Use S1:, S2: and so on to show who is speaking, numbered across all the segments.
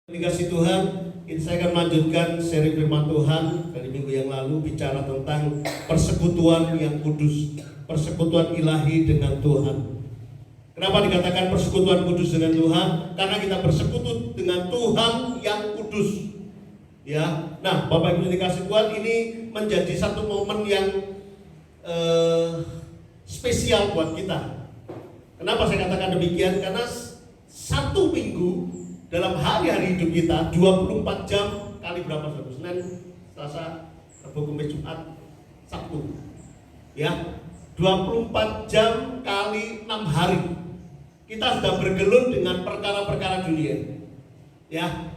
S1: Dikasih Tuhan, saya akan melanjutkan seri firman Tuhan dari minggu yang lalu bicara tentang persekutuan yang kudus, persekutuan ilahi dengan Tuhan. Kenapa dikatakan persekutuan kudus dengan Tuhan? Karena kita bersekutu dengan Tuhan yang kudus. Ya, nah Bapak Ibu dikasih Tuhan, ini menjadi satu momen yang spesial buat kita. Kenapa saya katakan demikian? Karena satu minggu dalam hari-hari hidup kita 24 jam kali berapa? Senin, Selasa, Rabu, Kamis, Jumat, Sabtu. Ya, 24 jam kali 6 hari. Kita sudah bergelut dengan perkara-perkara dunia. Ya.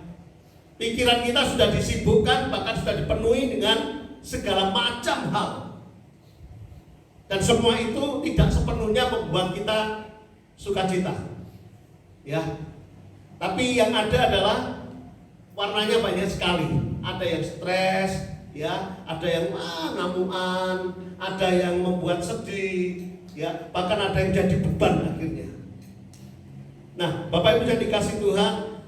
S1: Pikiran kita sudah disibukkan, bahkan sudah dipenuhi dengan segala macam hal. Dan semua itu tidak sepenuhnya membuat kita sukacita. Ya. Tapi yang ada adalah warnanya banyak sekali. Ada yang stres, ya, ada yang ngamuan, ada yang membuat sedih, ya, bahkan ada yang jadi beban akhirnya. Nah, Bapak Ibu yang dikasih Tuhan,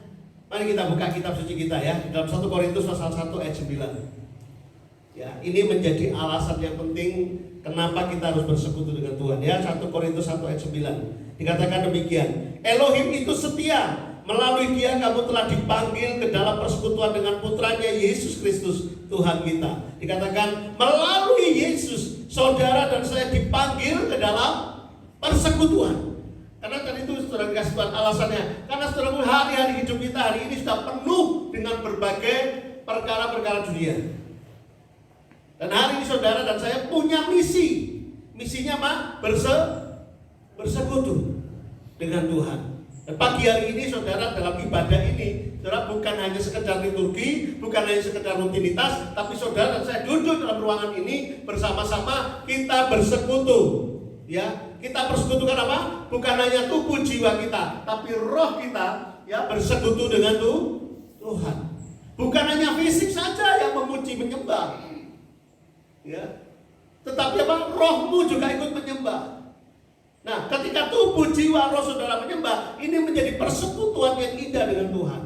S1: mari kita buka kitab suci kita ya, dalam 1 Korintus pasal 1 ayat 9. Ya, ini menjadi alasan yang penting kenapa kita harus bersekutu dengan Tuhan ya. 1 Korintus 1 ayat 9. Dikatakan demikian, Elohim itu setia. Melalui Dia kamu telah dipanggil ke dalam persekutuan dengan putranya Yesus Kristus Tuhan kita. Dikatakan melalui Yesus saudara dan saya dipanggil ke dalam persekutuan. Karena tadi itu saudara dikasih Tuhan alasannya. Karena saudara hari-hari hidup kita hari ini sudah penuh dengan berbagai perkara-perkara dunia. Dan hari ini saudara dan saya punya misi. Misinya apa? Bersekutu dengan Tuhan. Dan pagi hari ini saudara dalam ibadah ini, saudara bukan hanya sekedar liturgi, bukan hanya sekedar rutinitas, tapi saudara dan saya duduk dalam ruangan ini bersama-sama kita bersekutu. Ya, kita persekutukan apa? Bukan hanya tubuh jiwa kita, tapi roh kita ya bersekutu dengan Tuhan. Bukan hanya fisik saja yang memuji menyembah. Ya. Tetapi apa? Rohmu juga ikut menyembah. Nah, ketika tubuh, jiwa, roh saudara menyembah, ini menjadi persekutuan yang indah dengan Tuhan.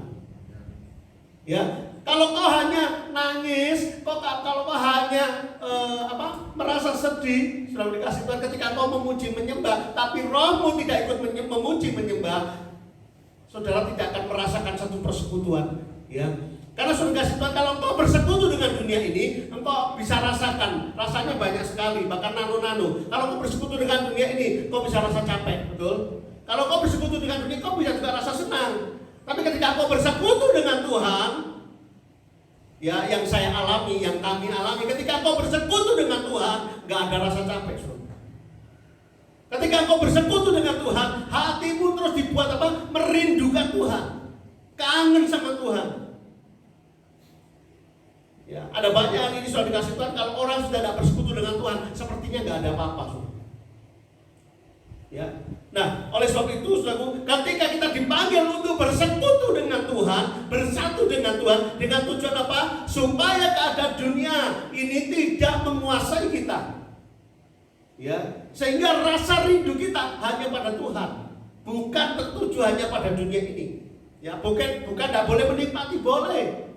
S1: Ya, kalau kau hanya nangis, kalau kau hanya merasa sedih, sudah dikasih Tuhan ketika kau memuji menyembah, tapi rohmu tidak ikut memuji menyembah, saudara tidak akan merasakan satu persekutuan. Ya, karena sudah dikasih Tuhan kalau engkau bersekutu dengan dunia ini, engkau bisa rasakan, rasanya banyak sekali, bahkan nano-nano. Kalau engkau bersekutu dengan dunia ini, engkau bisa rasa capek, betul? Kalau engkau bersekutu dengan dunia, engkau bisa juga rasa senang. Tapi ketika engkau bersekutu dengan Tuhan, ya yang saya alami, yang kami alami, ketika engkau bersekutu dengan Tuhan, gak ada rasa capek, saudara. Ketika engkau bersekutu dengan Tuhan, hatimu terus dibuat apa? Merindukan Tuhan, kangen sama Tuhan. Ya, ada banyak hari ini sudah dikasih Tuhan, kalau orang sudah tidak bersekutu dengan Tuhan, sepertinya nggak ada apa-apa. Ya, nah oleh sebab itu, saudaraku, ketika kita dipanggil untuk bersekutu dengan Tuhan, bersatu dengan Tuhan, dengan tujuan apa? Supaya keadaan dunia ini tidak menguasai kita. Ya, sehingga rasa rindu kita hanya pada Tuhan, bukan tertuju hanya pada dunia ini. Ya, bukan tidak boleh menikmati, boleh.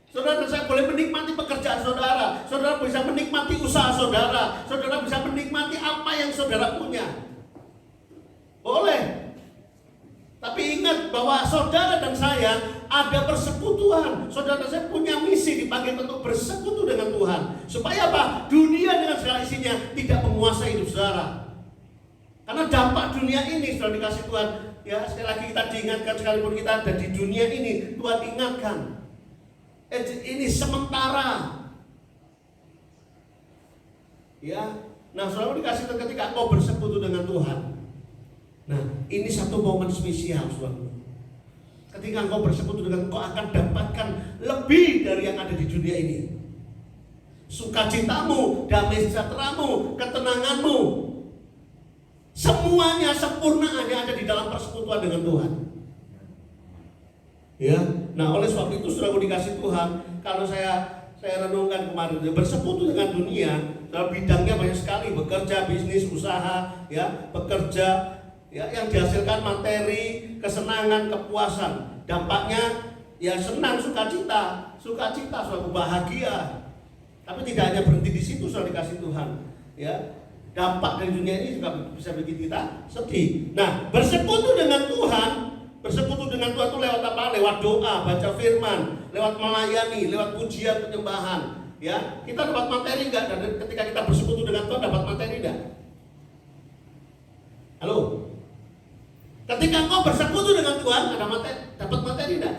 S1: Saudara dan saya boleh menikmati pekerjaan saudara, saudara bisa menikmati usaha saudara, saudara bisa menikmati apa yang saudara punya. Boleh. Tapi ingat bahwa saudara dan saya ada persekutuan. Saudara dan saya punya misi dipanggil untuk bersekutu dengan Tuhan. Supaya apa? Dunia dengan segala isinya tidak menguasai hidup saudara. Karena dampak dunia ini sudah dikasih Tuhan. Ya, sekali lagi kita diingatkan, sekalipun kita ada di dunia ini, Tuhan ingatkan. Ini sementara. Ya, nah saudara dikasih ketika kau bersekutu dengan Tuhan. Nah, ini satu momen spesial, saudara. Ketika kau bersekutu dengan, kau akan dapatkan lebih dari yang ada di dunia ini. Sukacitamu, damai sejahteramu, ketenanganmu, semuanya sempurna hanya ada di dalam persekutuan dengan Tuhan. Ya, nah oleh sebab itu saudara dikasih Tuhan, kalau saya renungkan kemarin, bersekutu dengan dunia, dalam bidangnya banyak sekali, bekerja, bisnis, usaha, ya, bekerja, ya, yang dihasilkan materi, kesenangan, kepuasan. Dampaknya ya senang, sukacita, suatu bahagia. Tapi tidak hanya berhenti di situ, sudah dikasih Tuhan. Ya, dampak dari dunia ini juga bisa bikin kita sedih. Nah, bersekutu dengan Tuhan itu lewat apa? Lewat doa, baca firman, lewat melayani, lewat pujian, penyembahan. Ya, kita dapat materi enggak? Dan ketika kita bersekutu dengan Tuhan dapat materi enggak? Halo? Ketika engkau bersekutu dengan Tuhan ada materi, dapat materi enggak?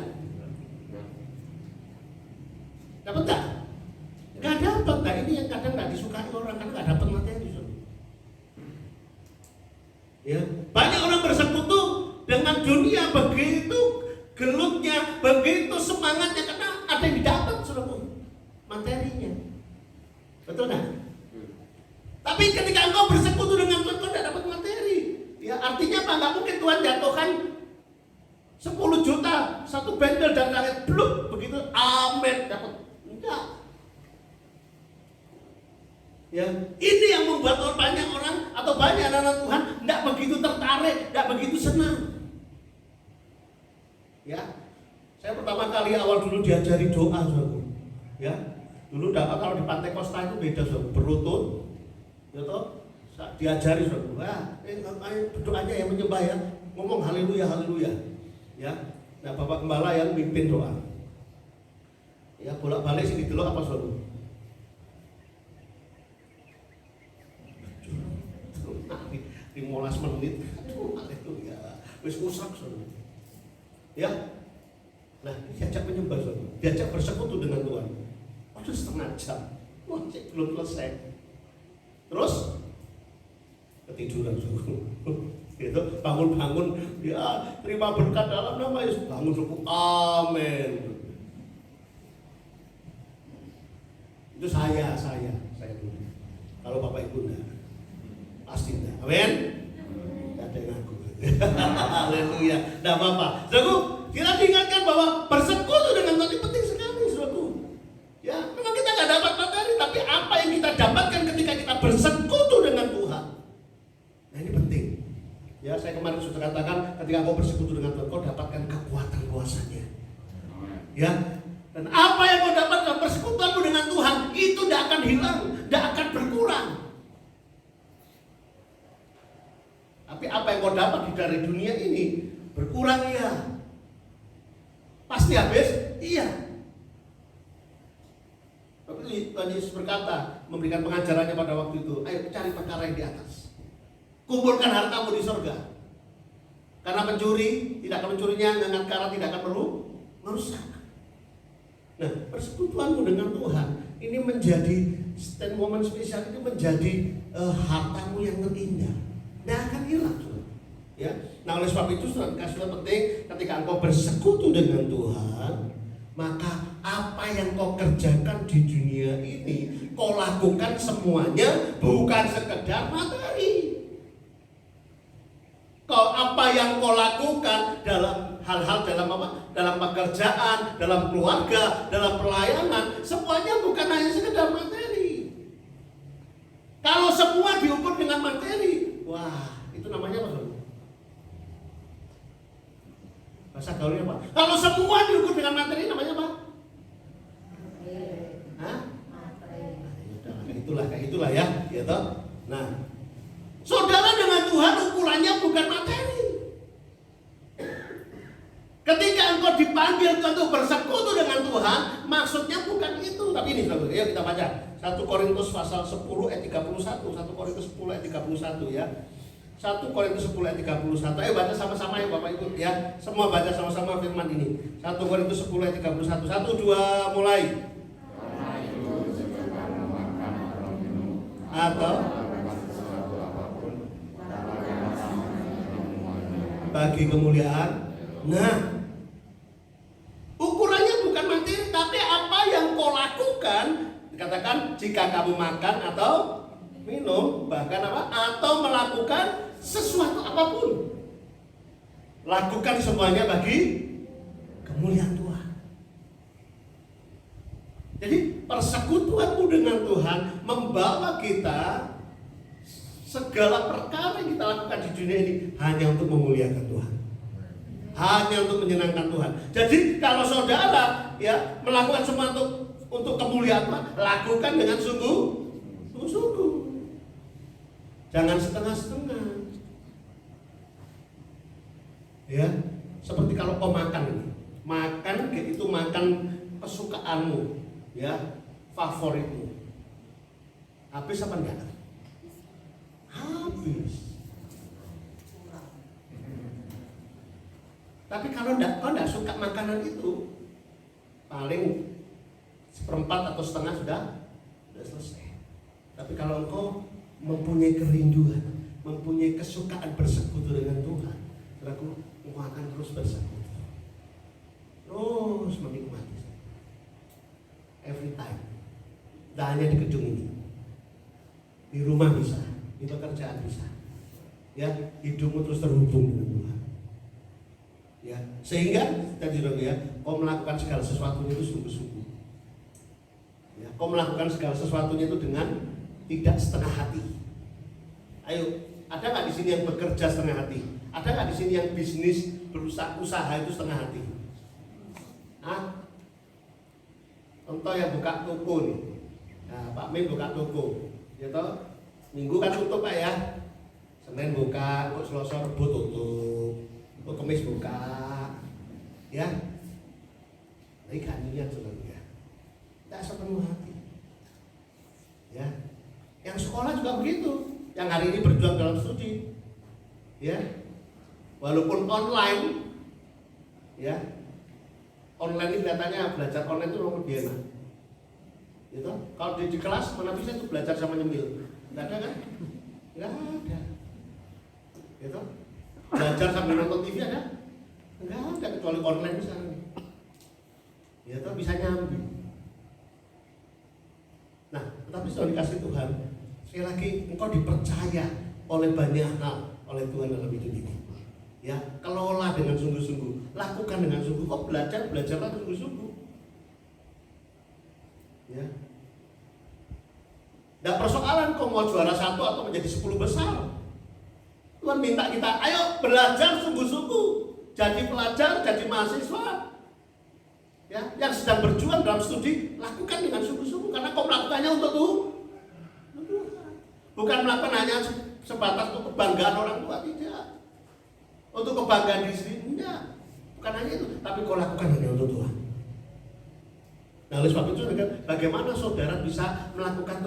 S1: Dapat enggak? Enggak dapat. Nah, ini yang kadang enggak disukai orang karena enggak dapat materi. Ya, banyak orang bersekutu dengan dunia begitu gelutnya, begitu semangatnya karena ada yang didapat suruh materinya. Betul nggak? Tapi ketika engkau bersekutu dengan Tuhan, kau tidak dapat materi. Ya, artinya apa? Nggak mungkin Tuhan jatuhkan 10 juta satu bendel dan langit bluk begitu, amin dapat. Enggak. Ya, ini yang membuat banyak orang atau banyak anak-anak Tuhan tidak begitu tertarik, tidak begitu senang. Ya, saya pertama kali awal dulu diajari doa, saudara. Ya, dulu dapat kalau di Pantai Kosta itu beda, saudara, berlutut, ya toh, diajari, saudara. Berdoanya yang menyembah ya, ngomong haleluya, haleluya. Ya, nah Bapak Gembala yang mimpin doa. Ya, bolak-balik sini dulu apa, saudara? 15 menit, itu ya, wis usak saudara. Ya, nah diajak menyembah saudara, diajak bersekutu dengan Tuhan. Waduh, setengah jam, wah cek belum selesai. Terus ketiduran saudara. Gitu, bangun-bangun, ya terima berkat dalam nama Yesus, bangun suku, amin. Itu saya dulu. Kalau Bapak Ibu enggak, pasti enggak. Amin. Ada yang ngaku. Haleluya. Enggak apa-apa. Saudaraku, kita diingatkan bahwa bersekutu dengan Tuhan itu penting sekali, saudaraku. Ya, memang kita enggak dapat materi, tapi apa yang kita dapatkan ketika kita bersekutu dengan Tuhan. Nah, ini penting. Ya, saya kemarin sudah katakan, ketika kau bersekutu dengan Tuhan, kau dapatkan kekuatan kuasanya. Ya. Dan apa yang kau dapatkan persekutuanmu dengan Tuhan itu tidak akan hilang, tidak akan berkurang. Tapi apa yang kau dapat dari dunia ini berkurang ya. Pasti habis? Iya. Tapi Tuhan Yesus berkata, memberikan pengajarannya pada waktu itu, ayo cari perkara yang di atas. Kumpulkan hartamu di surga. Karena pencuri tidak akan mencurinya, ngangkat tidak akan merusak. Nah, persekutuanmu dengan Tuhan ini menjadi momen spesial, ini menjadi hartamu yang terindah. Tidak akan hilang, ya. Nah, oleh sebab itu sudah penting ketika engkau bersekutu dengan Tuhan, maka apa yang kau kerjakan di dunia ini, kau lakukan semuanya bukan sekedar materi. Apa yang kau lakukan dalam hal-hal dalam pekerjaan, dalam keluarga, dalam pelayanan, semuanya bukan hanya sekedar materi. Kalau semua diukur dengan materi, wah, itu namanya apa? Bahasa gaulnya apa? Kalau semua diukur dengan materi, namanya apa? Hah? Kayak itulah ya, gitu. Nah, saudara dengan Tuhan ukurannya bukan materi. Ketika engkau dipanggil untuk bersekutu dengan Tuhan, maksudnya bukan itu. Tapi ini saudara, ya kita baca 1 Korintus pasal 10 ayat 31. 1 Korintus 10 ayat 31 ya. 1 Korintus 10 ayat 31. Ayo baca sama-sama ya Bapak Ibu ya. Semua baca sama-sama firman ini. 1 Korintus 10 ayat 31. 1 2 mulai. Atau bagi kemuliaan. Nah, ukurannya bukan materi, tapi apa yang kau lakukan. Dikatakan jika kamu makan atau minum, bahkan apa, atau melakukan sesuatu apapun, lakukan semuanya bagi kemuliaan Tuhan. Jadi persekutuanmu dengan Tuhan membawa kita segala perkara yang kita lakukan di dunia ini hanya untuk memuliakan Tuhan. hanya untuk menyenangkan Tuhan. Jadi kalau saudara ya melakukan semua untuk kemuliaan Tuhan, lakukan dengan sungguh-sungguh. Jangan setengah-setengah. Ya, seperti kalau kau makan ini. Makan itu makan kesukaanmu, ya, favoritmu. Habis apa enggak? Habis. Tapi kalau kau enggak suka makanan itu, paling seperempat atau setengah sudah selesai. Tapi kalau engkau mempunyai kerinduan, mempunyai kesukaan bersekutu dengan Tuhan, saudaraku, engkau akan terus bersekutu, terus menikmati. Every time. Tidak hanya di gedung ini, di rumah bisa, di pekerjaan bisa. Ya, hidupmu terus terhubung dengan Tuhan. Ya, sehingga tadi ya, kau melakukan segala sesuatunya itu sungguh-sungguh. Ya, kau melakukan segala sesuatunya itu dengan tidak setengah hati. Ayo, ada nggak di sini yang bekerja setengah hati? Ada nggak di sini yang bisnis usaha itu setengah hati? Hah? Contoh yang buka toko nih. Nah, Pak Min buka toko, ya toh? Minggu kan tutup Pak ya. Senin buka, kok Selasa Rebo tutup, kok Kamis buka, ya. Ini kan niat sebenarnya. Tidak sepenuh hati. Ya. Yang sekolah juga begitu. Yang hari ini berjuang dalam studi, ya, walaupun online, ya, online ini kelihatannya belajar online itu lebih enak, gitu. Kalau di kelas mana bisa itu belajar sama nyemil, nggak ada kan? Nggak ada, gitu. Belajar sambil nonton TV ada? Nggak ada, kecuali online misalnya, gitu, bisa nyambi. Nah, tetapi setelah dikasih Tuhan, sekali lagi engkau dipercaya oleh banyak hal oleh Tuhan dalam hidup ini. Ya, kelola dengan sungguh-sungguh, lakukan dengan sungguh. Kau belajarlah sungguh-sungguh. Ya. Tidak persoalan kau mau juara 1 atau menjadi 10 besar. Tuhan minta kita, ayo belajar sungguh-sungguh, jadi pelajar, jadi mahasiswa. Ya, yang sedang berjuang dalam studi, lakukan dengan sungguh-sungguh karena kau melakukannya untuk Tuhan. Bukan melakukan hanya sebatas untuk kebanggaan orang tua, tidak. Untuk kebanggaan diri sendiri, tidak. Bukan hanya itu, tapi kau lakukan hanya untuk Tuhan. Nah, oleh sebab itu, bagaimana saudara bisa melakukan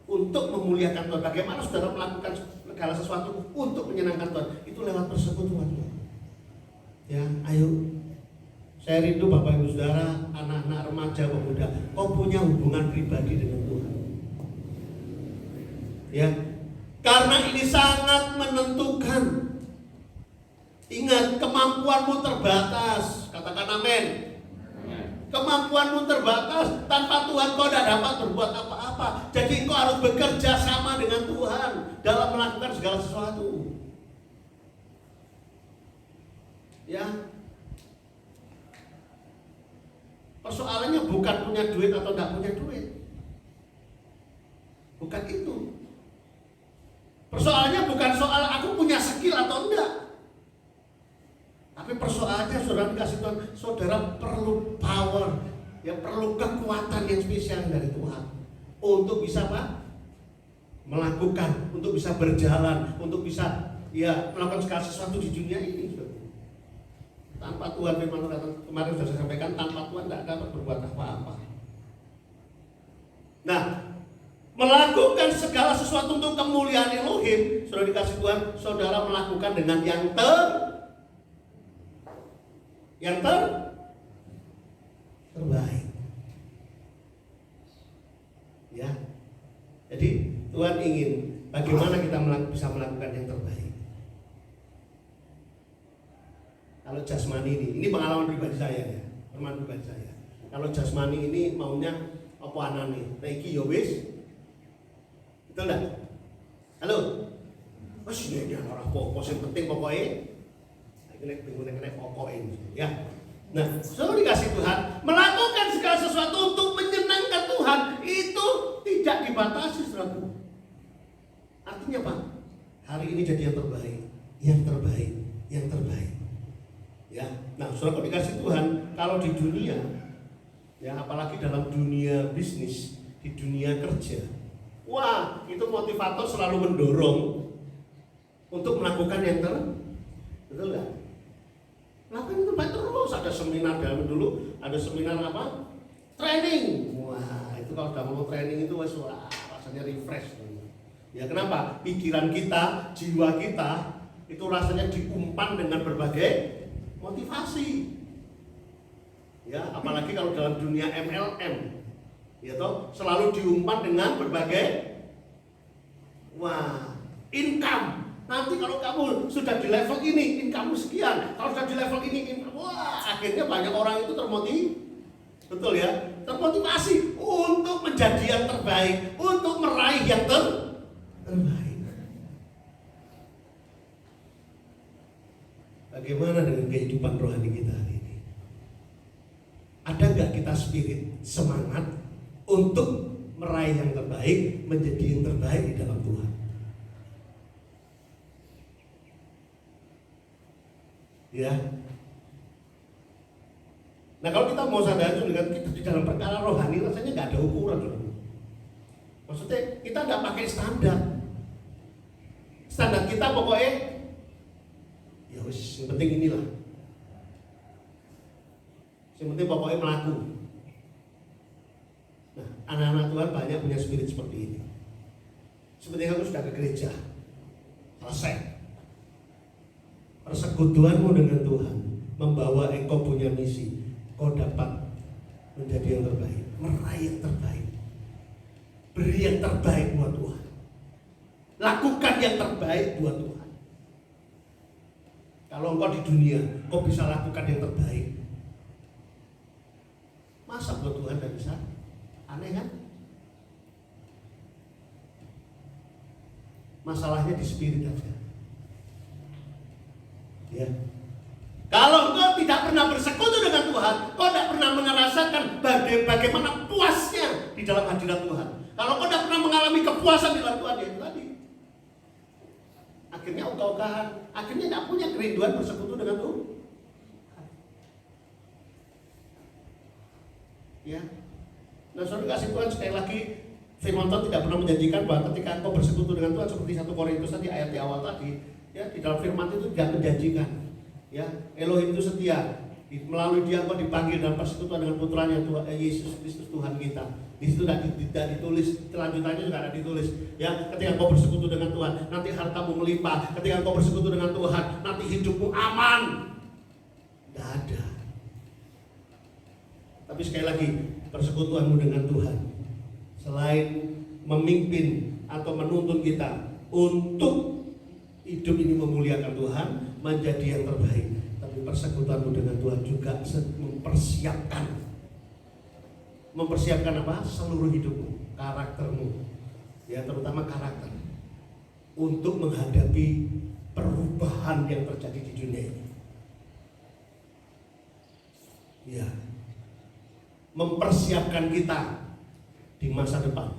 S1: untuk memuliakan Tuhan? Bagaimana saudara melakukan segala sesuatu untuk menyenangkan Tuhan? Itu lewat persekutuan. Ya, ayo. Saya rindu Bapak Ibu Saudara, anak-anak remaja, pemuda, kau punya hubungan pribadi dengan Tuhan. Ya, karena ini sangat menentukan. Ingat, kemampuanmu terbatas. Katakan amin. Kemampuanmu terbatas. Tanpa Tuhan kau tidak dapat berbuat apa-apa. Jadi kau harus bekerja sama dengan Tuhan dalam melakukan segala sesuatu. Ya. Persoalannya bukan punya duit atau tidak punya duit. Bukan itu. Persoalannya bukan soal aku punya skill atau enggak. Tapi persoalannya saudara dikasih Tuhan, saudara perlu power, ya perlu kekuatan yang spesial dari Tuhan untuk bisa apa? Melakukan, untuk bisa berjalan, untuk bisa ya melakukan segala sesuatu di dunia ini. Tanpa Tuhan, firman kemarin sudah saya sampaikan, tanpa Tuhan tidak dapat berbuat apa-apa. Nah, melakukan segala sesuatu untuk kemuliaan Elohim, saudara dikasih Tuhan, saudara melakukan dengan yang terbaik. Ya. Jadi Tuhan ingin bagaimana kita bisa melakukan yang terbaik. Kalau jasmani ini pengalaman pribadi saya ya, pengalaman pribadi saya. Kalau jasmani ini maunya apa anane? Nah iki ya wis. Betul enggak? Halo. Wes ini ora apa-apa sing penting pokoke nek bingung nek pokoke ya. Nah, saudara dikasih Tuhan, melakukan segala sesuatu untuk menyenangkan Tuhan itu tidak dibatasi, saudara. Artinya apa? Hari ini jadi yang terbaik, yang terbaik, yang terbaik. Ya, nah saudara kok dikasih Tuhan, kalau di dunia, ya apalagi dalam dunia bisnis, di dunia kerja, wah itu motivator selalu mendorong untuk melakukan yang betul nggak? Lakukan itu baik terus. Ada seminar dalam dulu, ada seminar apa? Training. Wah itu kalau udah mau training itu wah rasanya refresh. Ya kenapa? Pikiran kita, jiwa kita itu rasanya diumpan dengan berbagai motivasi. Ya, apalagi kalau dalam dunia MLM, ya toh, selalu diumpan dengan berbagai income. Nanti kalau kamu sudah di level ini, income sekian. Kalau sudah di level ini, akhirnya banyak orang itu betul ya, termotivasi untuk menjadi yang terbaik, untuk meraih yang terbaik. Bagaimana dengan kehidupan rohani kita hari ini? Ada nggak kita spirit semangat untuk meraih yang terbaik, menjadi yang terbaik di dalam Tuhan? Ya. Nah kalau kita mau sadar dengan kita di dalam perkara rohani rasanya nggak ada ukuran. Maksudnya kita nggak pakai standar. Standar kita pokoknya ya wis, yang penting inilah. Yang penting pokoknya melaku. Nah, anak-anak Tuhan banyak punya spirit seperti ini. Seperti aku sudah ke gereja, selesai. Persekutuanmu dengan Tuhan membawa engkau punya misi. Kau dapat menjadi yang terbaik, meraih yang terbaik, beri yang terbaik buat Tuhan, lakukan yang terbaik buat Tuhan. Kalau engkau di dunia, kau bisa lakukan yang terbaik. Masa buat Tuhan tidak bisa? Aneh kan? Masalahnya di spirit aja. Ya. Kalau engkau tidak pernah bersekutu dengan Tuhan, kau tidak pernah merasakan bagaimana puasnya di dalam hadirat Tuhan. Kalau kau tidak pernah mengalami kepuasan di dalam Tuhan, ya itu tadi. Akhirnya ogah-ogahan, akhirnya tidak punya kerinduan bersekutu dengan Tuhan. Ya. Nah, saudara kasih Tuhan sekali lagi, firman Tuhan tidak pernah menjanjikan bahwa ketika engkau bersekutu dengan Tuhan seperti 1 Korintus tadi ayat di awal tadi, ya di dalam firman itu tidak menjanjikan. Ya, Elohim itu setia. Melalui dia engkau dipanggil dalam persekutuan dengan putranya Tuhan Yesus Kristus Tuhan kita. Di situ tidak ditulis, kelanjutannya juga ada ditulis. Ya, ketika engkau bersekutu dengan Tuhan, nanti hartamu melimpah. Ketika engkau bersekutu dengan Tuhan, nanti hidupmu aman. Tidak ada. Tapi sekali lagi, persekutuanmu dengan Tuhan, selain memimpin atau menuntun kita untuk hidup ini memuliakan Tuhan, menjadi yang terbaik, tapi persekutuanmu dengan Tuhan juga mempersiapkan apa? Seluruh hidupmu, karaktermu, ya terutama karakter, untuk menghadapi perubahan yang terjadi di dunia ini. Ya, mempersiapkan kita di masa depan.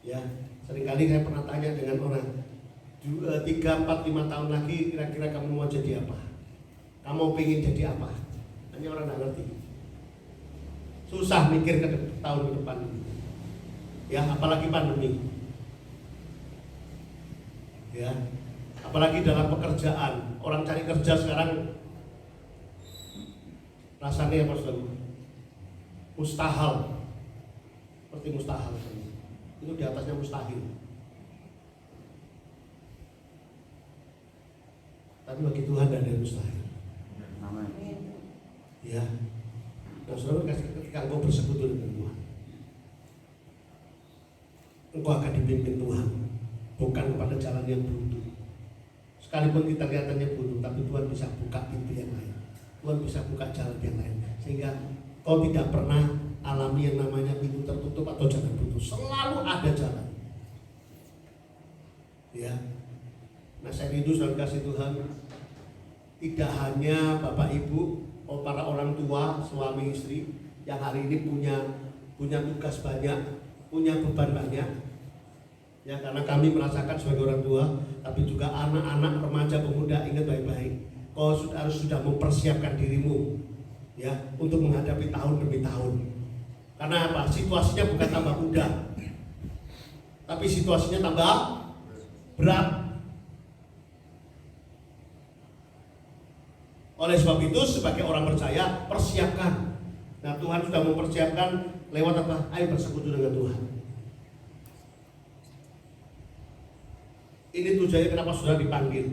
S1: Ya, seringkali saya pernah tanya dengan orang, 3, 4, 5 tahun lagi kira-kira kamu mau jadi apa? Kamu pengen jadi apa? Hanya orang tidak ngerti. Susah mikir ke tahun ke depan. Ya, apalagi pandemi. Ya, apalagi dalam pekerjaan. Orang cari kerja sekarang rasanya apa saudara? Mustahil. Seperti mustahil. Itu di atasnya mustahil. Tapi bagi Tuhan tidak ada yang mustahil. Amin. Ya. Nah, saudara, ketika engkau bersekutu dengan Tuhan, engkau akan dipimpin Tuhan, bukan kepada jalan yang buntu. Sekalipun kita kelihatannya buntu, tapi Tuhan bisa buka pintu yang lain. Tuhan bisa buka jalan yang lain, sehingga kau tidak pernah alami yang namanya pintu tertutup atau jalan buntu. Selalu ada jalan. Ya. Nah, saya rindu saudara kasih Tuhan, tidak hanya Bapak Ibu, para orang tua, suami istri yang hari ini punya tugas banyak, punya beban banyak. Ya, karena kami merasakan sebagai orang tua, tapi juga anak-anak, remaja, pemuda, ingat baik-baik. kau harus sudah mempersiapkan dirimu ya untuk menghadapi tahun demi tahun. Karena apa? Situasinya bukan tambah mudah, tapi situasinya tambah berat. Oleh sebab itu sebagai orang percaya persiapkan. Nah, Tuhan sudah mempersiapkan lewat apa? Ayo bersekutu dengan Tuhan. Ini tujuannya kenapa saudara dipanggil.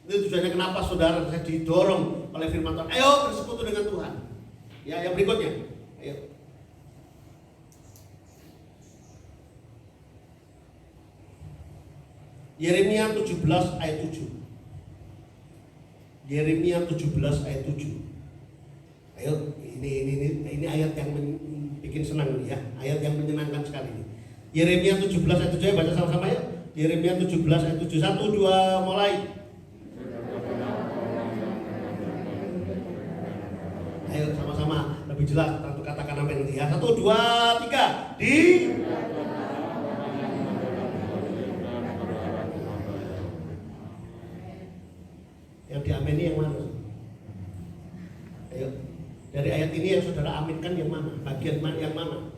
S1: Ini tujuannya kenapa saudara didorong oleh firman Tuhan. Ayo bersekutu dengan Tuhan. Ya, yang berikutnya. Ayo. Yeremia 17 ayat 7. Yeremia 17 ayat 7. Ayo, ini ayat yang bikin senang ya, ayat yang menyenangkan sekali. Yeremia 17 ayat 7, baca sama-sama ya. Yeremia 17 ayat 7. 1, 2, mulai. Ayo sama-sama, lebih jelas tentu katakan amin ya. 1, 2, 3. Di yang diamini yang mana? Ayo, dari ayat ini yang saudara aminkan yang mana? Bagian yang mana?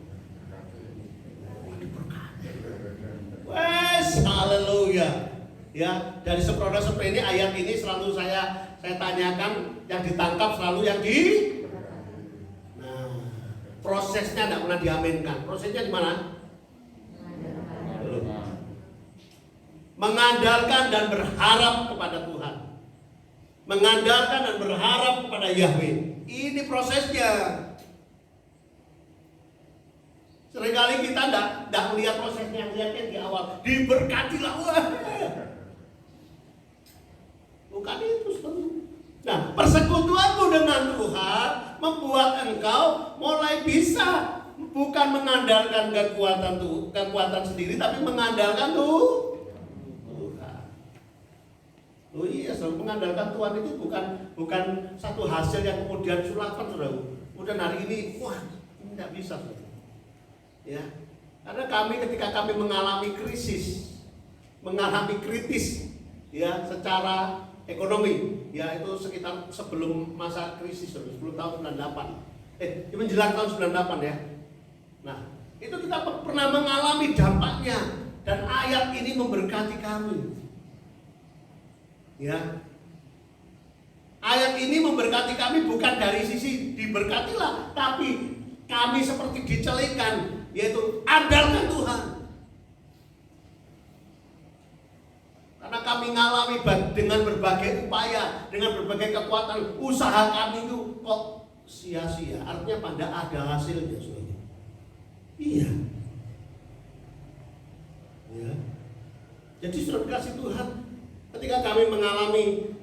S1: Wes, haleluya. Ya, dari seperti ini ayat ini selalu saya tanyakan, yang ditangkap selalu yang di. Nah, prosesnya tidak pernah diaminkan. Prosesnya di mana? Mengandalkan dan berharap kepada Tuhan. Mengandalkan dan berharap kepada Yahweh. Ini prosesnya. Seringkali kita tidak melihat prosesnya, lihatnya di awal. Diberkatilah, wah. Bukan itu sebenarnya. Nah, persekutuanmu dengan Tuhan membuat engkau mulai bisa bukan mengandalkan kekuatan sendiri, tapi mengandalkan Tuhan. Oh iya, mengandalkan Tuhan itu bukan satu hasil yang kemudian sulapan, saudara. Kemudian hari ini, wah, ini tidak bisa, saudara. Ya, karena ketika kami mengalami krisis, mengalami kritis, ya, secara ekonomi, ya itu sekitar sebelum masa krisis, 10 tahun 98, menjelang tahun 98 ya. Nah, itu kita pernah mengalami dampaknya, dan ayat ini memberkati kami. Ya, ayat ini memberkati kami bukan dari sisi diberkatilah, tapi kami seperti dicelikan, yaitu andalkan Tuhan. Karena kami ngalami dengan berbagai upaya, dengan berbagai kekuatan, usaha kami itu kok sia-sia. Artinya pada ada hasilnya, saudara. Iya. Ya. Jadi sudah dikasih Tuhan. Ketika kami mengalami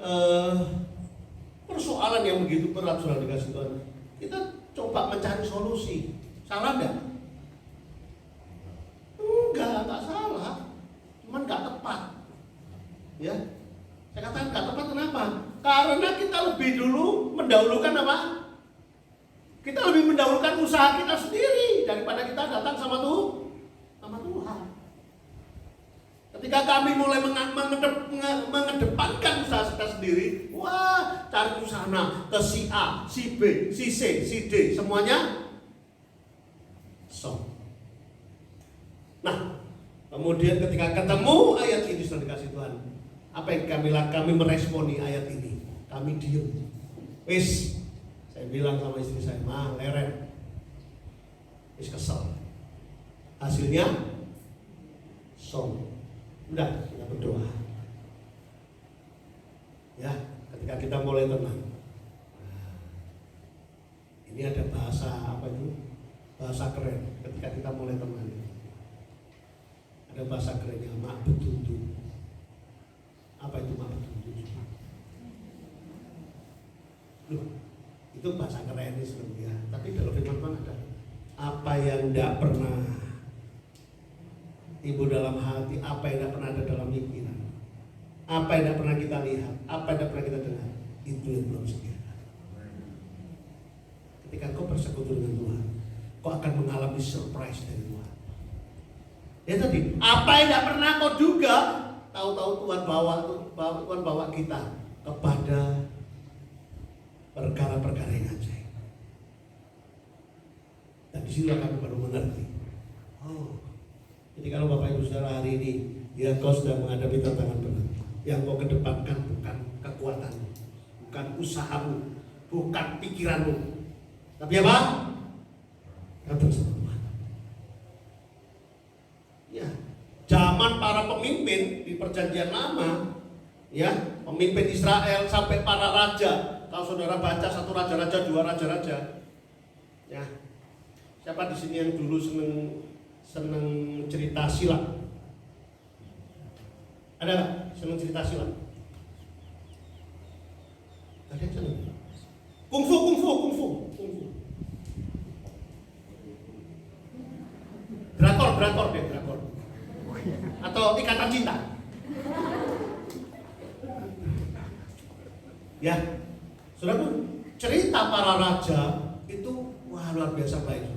S1: persoalan yang begitu berat, sudah dikasih Tuhan, kita coba mencari solusi. Salah enggak? Enggak salah. Cuman enggak tepat. Ya. Saya katakan enggak tepat kenapa? Karena kita lebih dulu mendahulukan apa? Kita lebih mendahulukan usaha kita sendiri daripada kita datang sama Tuhan. Ketika kami mulai mengedepankan usaha kita sendiri, wah, cari usaha ke si A, si B, si C, si D, semuanya so. Nah, kemudian ketika ketemu ayat ini sudah dikasih Tuhan, apa yang kami lakukan? Kami meresponi ayat ini, kami diem. Wis, saya bilang sama istri saya, mah leren, wis kesel. Hasilnya so. Udah, kita berdoa. Ya, ketika kita mulai tenang. Nah, ini ada bahasa apa itu? Bahasa keren. Ketika kita mulai tenang, ada bahasa kerennya, mak betutu. Apa itu mak betutu? Loh, itu bahasa keren ini sebenarnya. Tapi dalam firman Tuhan ada apa yang tidak pernah Ibu dalam hati, apa yang tidak pernah ada dalam pikiran, apa yang tidak pernah kita lihat, apa yang tidak pernah kita dengar, itu yang belum sediakan. Ketika kau bersekutu dengan Tuhan, kau akan mengalami surprise dari Tuhan. Ya tadi, apa yang tidak pernah kau duga, tahu-tahu Tuhan bawa kita kepada perkara-perkara yang ajaib. Dan di situ kami baru mengerti. Oh, jadi kalau Bapak Ibu Saudara hari ini ya kau sudah menghadapi tantangan berat, yang kau kedepankan bukan kekuatanmu, bukan usahamu, bukan pikiranmu, tapi apa? Datang sama Tuhan. Ya, zaman para pemimpin di Perjanjian Lama, ya, pemimpin Israel sampai para raja. Kalau saudara baca satu raja-raja, dua raja-raja, ya. Siapa di sini yang dulu seneng cerita silat? Ada nggak seneng cerita silat? Ada yang seneng? Kungfu. Drakor deh. Atau Ikatan Cinta. Ya, saudara, cerita para raja itu wah luar biasa baik.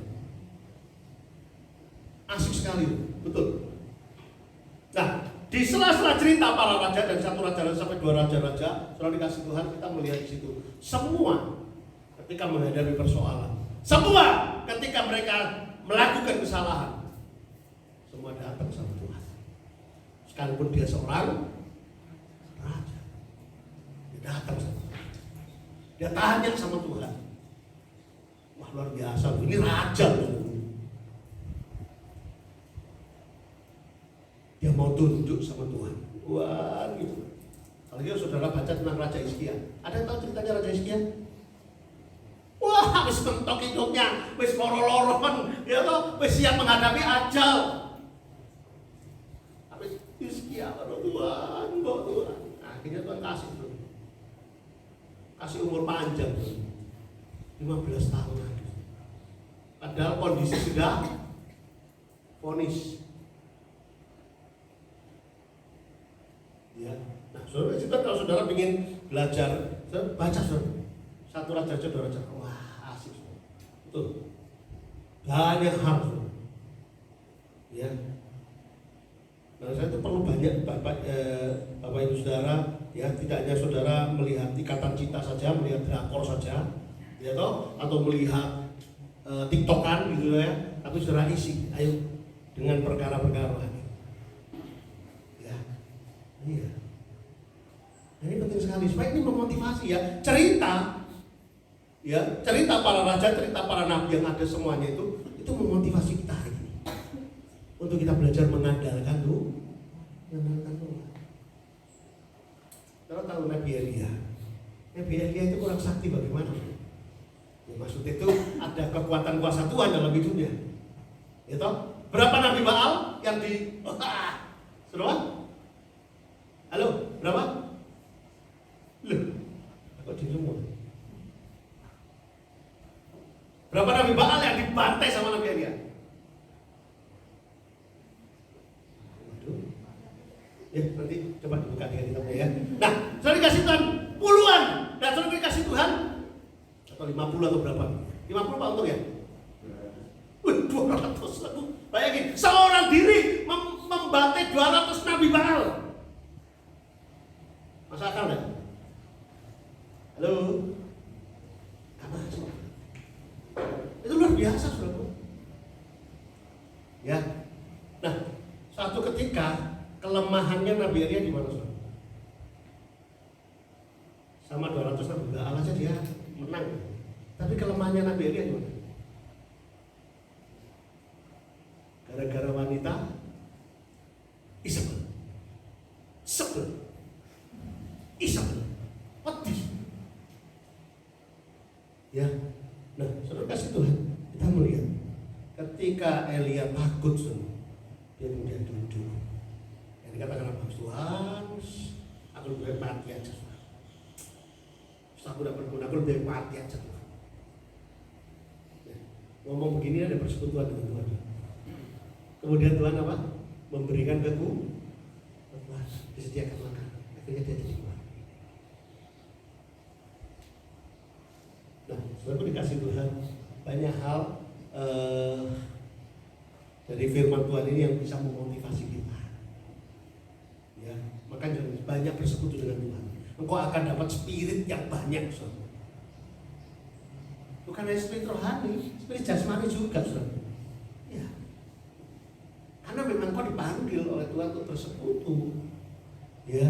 S1: Asik sekali, betul. Nah, di sela-sela cerita para raja dari satu raja sampai dua raja-raja, saudara dikasih Tuhan, kita melihat di situ semua ketika menghadapi persoalan, semua ketika mereka melakukan kesalahan, semua datang sama Tuhan. Sekalipun dia seorang raja, dia datang sama Tuhan. Dia tanya sama Tuhan. Wah luar biasa, ini raja loh. Dia mau tunduk sama Tuhan. Wah gitu. Kalau gitu saudara baca tentang Raja Hizkia. Ada yang tahu ceritanya Raja Hizkia? Wah, wis mentok hidupnya, wis loro-loron, ya toh, wis siap menghadapi ajal. Habis Hizkia, Tuhan, Tuhan. Nah, akhirnya Tuhan kasih tuh. Kasih umur panjang tuh. 15 tahun lagi. Padahal kondisi sudah vonis. Ya. Nah, saudara, kalau saudara ingin belajar, baca saudara. Satu raja, dua raja. Wah, asik. Betul. Banyak hal. Ya. Nah, saya itu perlu banyak Bapak Ibu Saudara, ya, tidak hanya saudara melihat Ikatan Cinta saja, melihat drakor saja, ya toh, atau melihat TikTokan gitu ya, tapi saudara isi, ayo dengan perkara-perkara rohani. Ya. Iya. Nah, ini penting sekali supaya ini memotivasi ya. Cerita para raja, cerita para nabi yang ada semuanya itu memotivasi kita hari ini untuk kita belajar mengandalkan Tuhan. Kalau tahu Nabi Elia itu kurang sakti bagaimana? Ya, maksud itu ada kekuatan kuasa Tuhan dalam hidupnya. Ya toh? Berapa nabi Baal yang di Saudara? Halo, berapa? Loh, kok di semua? Berapa nabi Baal yang dibantai sama Nabi Elia? Waduh. Ya, nanti coba dibuka dengan kita ya. Nah, sudah dikasih Tuhan puluhan. Dan sudah dikasih Tuhan atau 50 atau berapa? 50 Pak untung ya? 200 ribu. Bayangin, seorang diri membantai 200 nabi Baal. Masa akal enggak? Halo? Apa sih? Itu luar biasa, saudara. Ya. Nah, suatu ketika kelemahannya Nabi Elia di mana, saudara? Sama 200 nabi Baal aja dia menang. Tapi kelemahannya Nabi Elia di mana? Gara-gara wanita Isabel. Pedih. Ya. Nah, saudara kasih Tuhan, kita melihat ketika Elia takut, saudara, dia kemudian duduk. Yang dikatakan apa? Tuhan, aku lebih mati aja. Aku tidak berguna, aku lebih mati aja Tuhan. Ya. Ngomong begini ada persekutuan dengan Tuhan. Kemudian Tuhan apa? Memberikan kekuatan, disediakan makan. Akhirnya dia jadi kuat. Nah, saudara dikasih Tuhan banyak hal dari firman Tuhan ini yang bisa memotivasi kita. Ya, makanya banyak bersekutu dengan Tuhan. Engkau akan dapat spirit yang banyak, saudara. Bukan hanya spirit rohani, spirit jasmani juga, saudara. Ya. Karena memang kau dipanggil oleh Tuhan untuk bersekutu. Ya.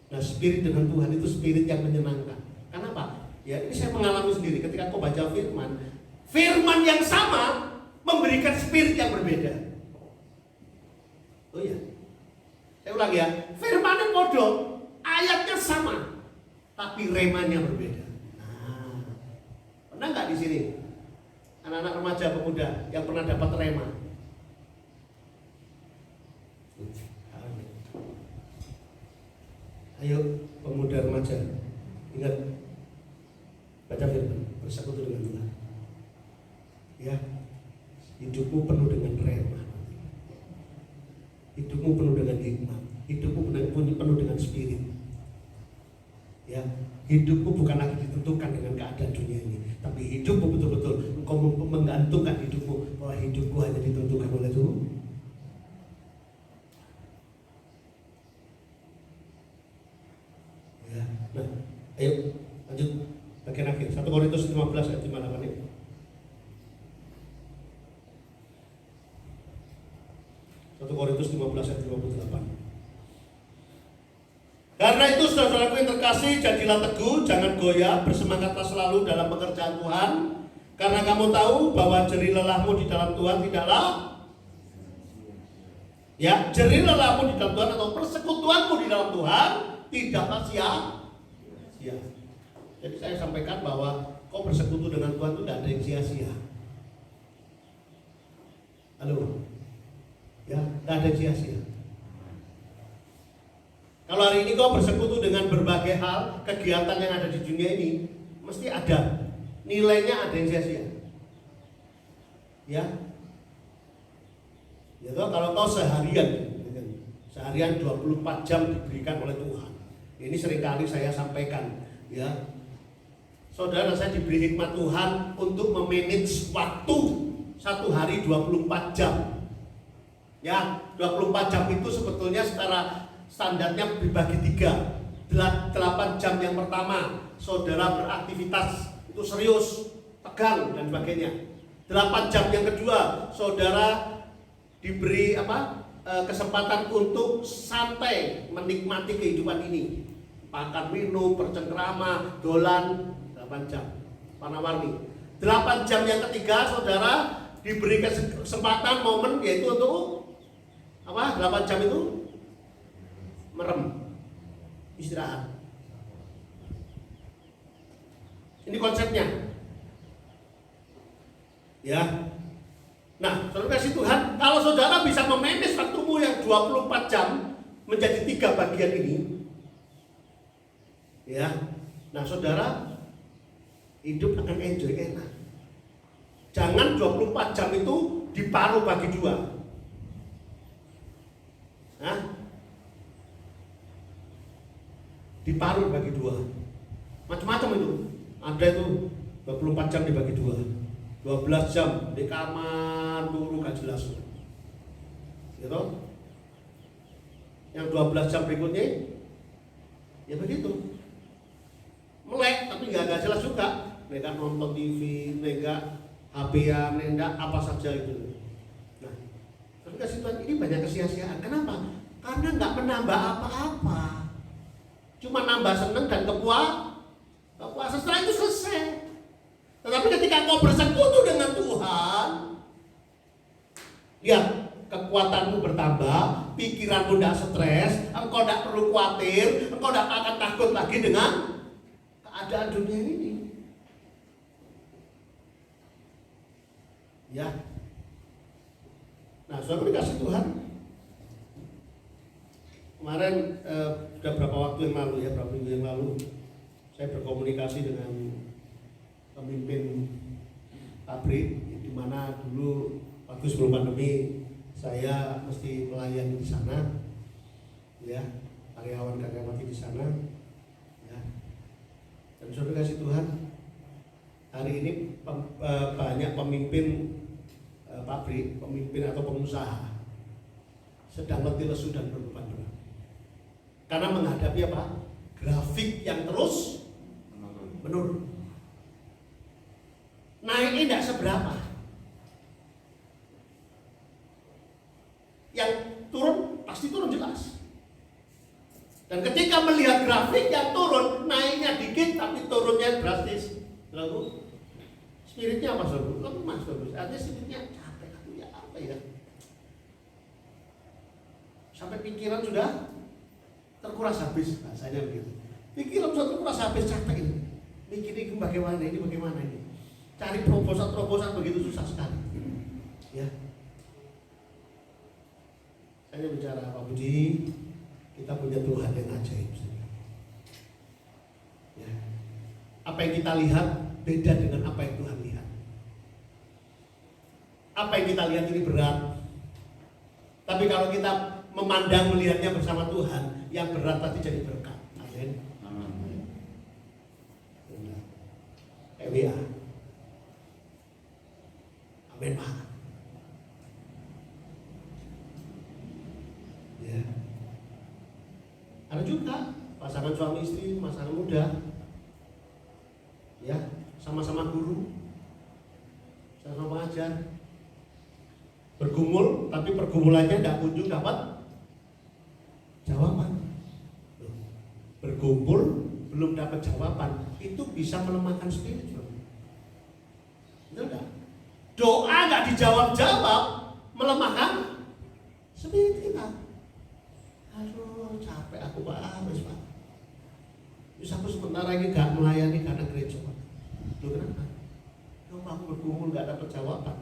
S1: Nah, spirit dengan Tuhan itu spirit yang menyenangkan. Kenapa? Ya, ini saya mengalami sendiri ketika kau baca firman. Firman yang sama memberikan spirit yang berbeda. Oh iya. Saya ulang ya. Firmannya bodoh, ayatnya sama, tapi remanya berbeda. Nah, pernah nggak di sini anak-anak remaja pemuda yang pernah dapat rema? Ayo pemuda remaja, ingat baca firman, bersekutu dengan Tuhan. Ya, hidupmu penuh dengan rema, hidupmu penuh dengan hikmat, hidupmu penuh dengan spirit. Ya, hidupmu bukan lagi ditentukan dengan keadaan dunia ini, tapi hidupmu betul-betul engkau menggantungkan hidupmu bahwa hidupku hanya ditentukan oleh Tuhan. Ya, nah, ayo lanjut bagian akhir 1 Korintus 15 ayat 58 ini. 1 Korintus 15 ayat 58. Karena itu saudaraku yang terkasih, jadilah teguh, jangan goyah, bersemangatlah selalu dalam pekerjaan Tuhan, karena kamu tahu bahwa jerih lelahmu di dalam Tuhan tidaklah, ya, jerih lelahmu di dalam Tuhan atau persekutuanmu di dalam Tuhan tidaklah sia-sia. Jadi saya sampaikan bahwa kau bersekutu dengan Tuhan itu tidak ada yang sia-sia. Halo, ya, tidak ada yang sia-sia. Kalau hari ini kau bersekutu dengan berbagai hal, kegiatan yang ada di dunia ini, mesti ada nilainya, ada yang sia-sia. Ya, ya toh, kalau kau seharian 24 jam diberikan oleh Tuhan. Ini seringkali saya sampaikan, ya, saudara, saya diberi hikmat Tuhan untuk memanage waktu satu hari 24 jam. Ya, 24 jam itu sebetulnya secara standarnya dibagi 3. 8 jam yang pertama saudara beraktivitas itu serius, tegang dan sebagainya. 8 jam yang kedua saudara diberi kesempatan untuk santai menikmati kehidupan ini. Makan, minum, bercengkrama, dolan, 8 jam. Warna-warni. 8 jam yang ketiga saudara diberi kesempatan momen yaitu untuk 8 jam itu merem, istirahat. Ini konsepnya. Ya. Nah, saudara kasih Tuhan, kalau saudara bisa memanage waktumu yang 24 jam menjadi 3 bagian ini, ya. Nah, saudara hidup akan enjoy, enak. Jangan 24 jam itu diparuh bagi 2. Nah, diparuh bagi 2. Macam-macam itu. Ada itu 24 jam dibagi 2. 12 jam di kamar turu gak jelas. Gitu. Yang 12 jam berikutnya ya begitu. Melek tapi gak jelas juga. Mereka nonton TV, mereka HP-an, nenda apa saja itu. Nah, tapi kasih Tuhan ini banyak kesia-siaan. Kenapa? Karena nggak menambah apa-apa. Cuma nambah seneng dan kepuasan. Setelah itu selesai. Tetapi ketika kau bersekutu dengan Tuhan, lihat kekuatanmu bertambah, pikiranmu tidak stres, engkau tidak perlu khawatir, engkau tidak akan takut lagi dengan keadaan dunia ini. Ya. Nah, saudara dikasih Tuhan. Kemarin sudah berapa waktu yang lalu ya, berapa minggu yang lalu, saya berkomunikasi dengan pemimpin pabrik di mana dulu waktu sebelum pandemi saya mesti melayani di sana, ya, karyawan-karyawati di sana, ya. Dan saudara kasih Tuhan, hari ini banyak pemimpin pabrik, pemimpin atau pengusaha sedang letih lesu dan berbeban berat. Karena menghadapi apa? Grafik yang terus menurun. naiknya tidak seberapa. Yang turun pasti turun jelas. Dan ketika melihat grafik yang turun, naiknya dikit tapi turunnya drastis. Lalu spiritnya apa saudara? Lemas bagus. Artinya spiritnya capek aku ya apa ya? Sampai pikiran sudah terkuras habis, bahasanya begitu. Pikiran sudah terkuras habis, capek ini. Ini bagaimana ini? Cari proposal begitu susah sekali. Ya. Saya bicara Pak Budi, kita punya Tuhan yang ajaib. Ya. Apa yang kita lihat beda dengan apa yang Tuhan lihat. Apa yang kita lihat ini berat. Tapi kalau kita memandang melihatnya bersama Tuhan, yang berat pasti jadi berkat. Amin. EWA. Amin Pak. Ya. Ada juga pasangan suami istri, pasangan muda, ya, sama-sama guru, sama-sama pengajar, bergumul, tapi pergumulannya tidak kunjung dapat jawaban. Berkumpul belum dapat jawaban, itu bisa melemahkan spirit. Betul nggak? Doa nggak dijawab-jawab, melemahkan spirit kita. Aduh, capek aku Pak, habis Pak. Bisa aku sementara ini nggak melayani karena gereja Pak. Loh kenapa? Loh aku bergumul nggak dapat jawaban.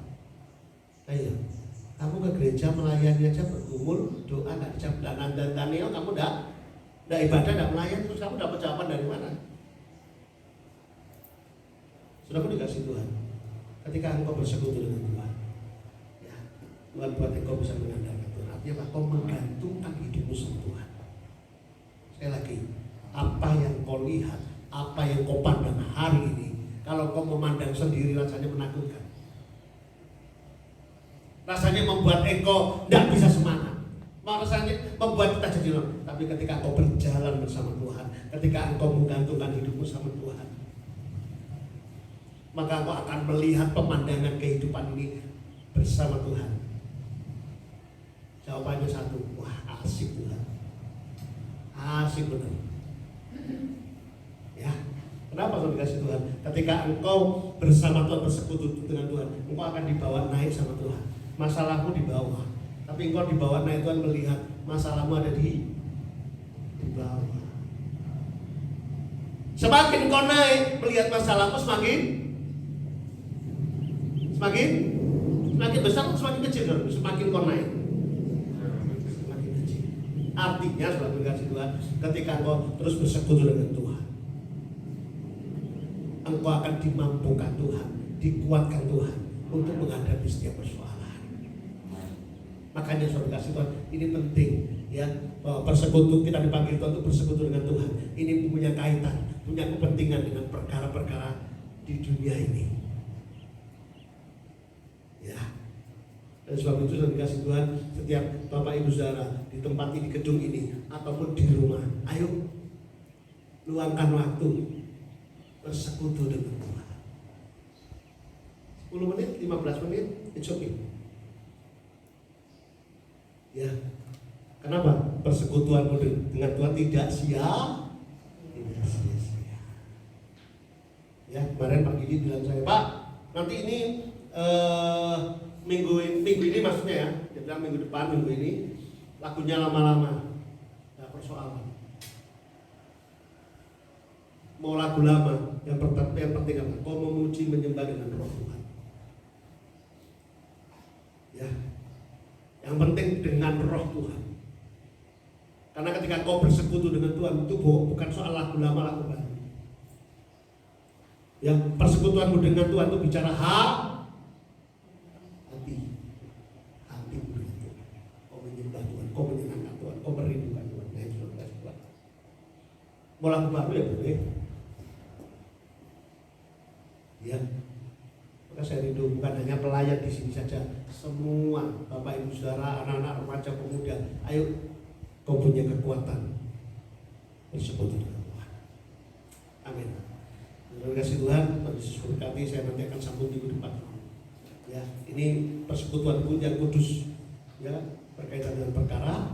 S1: Ayo, kamu ke gereja melayani aja bergumul, doa nggak dijawab. Dan Daniel kamu nggak ibadah, nggak melayani, terus kamu dapat jawaban dari mana? Sudah aku dikasih Tuhan. Ketika engkau bersekutu dengan Tuhan, ya, Tuhan buat engkau bisa mengandalkan Tuhan. Artinya apa? Kau menggantungkan hidupmu sama Tuhan. Sekali lagi, apa yang kau lihat, apa yang kau pandang hari ini, kalau kau memandang sendiri rasanya menakutkan. Rasanya membuat engkau tidak bisa semangat. Rasanya membuat kita jadi lemah. Tapi ketika engkau berjalan bersama Tuhan, ketika engkau menggantungkan hidupmu sama Tuhan, maka engkau akan melihat pemandangan kehidupan ini bersama Tuhan. Jawabannya satu, wah asik Tuhan, asik benar. Ya, kenapa kau dikasih Tuhan? Ketika engkau bersama Tuhan, bersekutu dengan Tuhan, engkau akan dibawa naik sama Tuhan. Masalahmu di bawah, tapi engkau dibawa naik. Tuhan melihat masalahmu ada di bawah. Semakin engkau naik melihat masalahmu, semakin besar atau semakin kecil? Semakin kau naik, semakin kecil. Artinya selalu dikasih Tuhan, ketika engkau terus bersekutu dengan Tuhan, engkau akan dimampukan Tuhan, dikuatkan Tuhan untuk menghadapi setiap persoalan. Makanya saudara kasih Tuhan, ini penting ya, bahwa persekutu, kita dipanggil Tuhan untuk bersekutu dengan Tuhan. Ini punya kaitan, punya kepentingan dengan perkara-perkara di dunia ini. Ya. Dan sebab itu saudara dikasih Tuhan, setiap Bapak Ibu Saudara di tempat ini, gedung ini, ataupun di rumah, ayo luangkan waktu bersekutu dengan Tuhan. 10 menit, 15 menit, it's okay. Ya, kenapa? Persekutuanmu dengan Tuhan tidak sia-sia. Ya, kemarin Pak Gigi bilang saya, Pak, nanti ini minggu ini maksudnya ya, dia bilang minggu depan, minggu ini lagunya lama-lama, nggak persoalan. Mau lagu lama, yang penting apa? Kau memuji menyembah dengan roh Tuhan. Ya. Yang penting dengan roh Tuhan. Karena ketika kau bersekutu dengan Tuhan, itu bukan soal lagu lama, lagu baru. Yang persekutuanmu dengan Tuhan itu bicara hati dengan Tuhan. Kau menyembah Tuhan, kau menyenangkan Tuhan, kau merindukan Tuhan. Nah itu sudah Tuhan. Mau lagu baru ya boleh. Ya. Maka saya rindu bukan hanya pelayan di sini saja, semua Bapak Ibu Saudara, anak-anak, remaja, pemuda, ayo kau punya kekuatan bersekutu dengan Tuhan. Amin. Terima kasih Tuhan, Tuhan Yesus berkati. Saya nanti akan sambung minggu depan. Ya, ini persekutuan yang kudus, ya, berkaitan dengan perkara